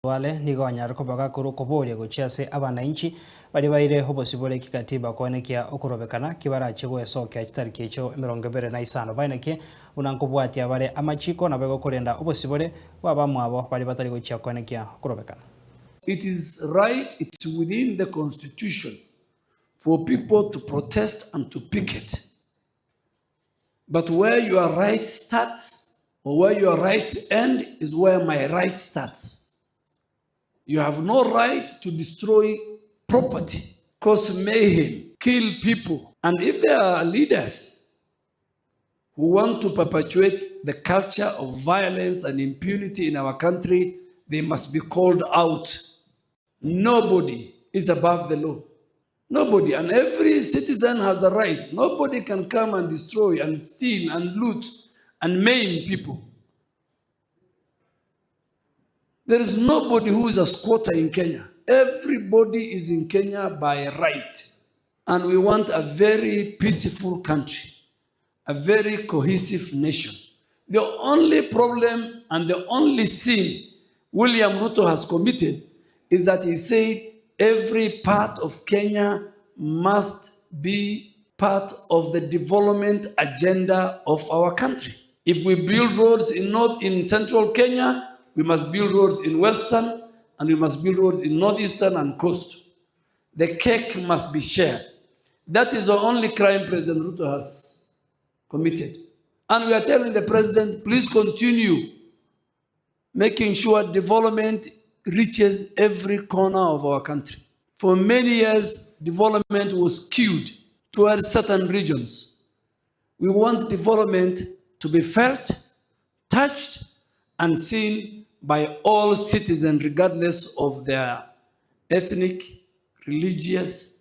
wale nigonya rukobaga kuru koboria gochiase abananchi bari baire Obosibore kikatiba konekia okurobekana kibara chigwe soke chitariki echo 25 baineke unankobwatia bare amachiko nabego korenda Obosibore wabamwabo bari batari gochia konekia okurobekana. It is right, it's within the constitution for people to protest and to picket. But where your right starts or where your rights end is where my right starts. You have no right to destroy property, cause mayhem, kill people. And if there are leaders who want to perpetuate the culture of violence and impunity in our country, they must be called out. Nobody is above the law. Nobody, and every citizen has a right. Nobody can come and destroy and steal and loot and maim people. There is nobody who is a squatter in Kenya. Everybody is in Kenya by right. And we want a very peaceful country, a very cohesive nation. The only problem and the only sin William Ruto has committed is that he said every part of Kenya must be part of the development agenda of our country. If we build roads in central Kenya, we must build roads in western, and we must build roads in northeastern and coast. The cake must be shared. That is the only crime President Ruto has committed. And we are telling the president, please continue making sure development reaches every corner of our country. For many years, development was skewed towards certain regions. We want development to be felt, touched, and seen by all citizens, regardless of their ethnic, religious,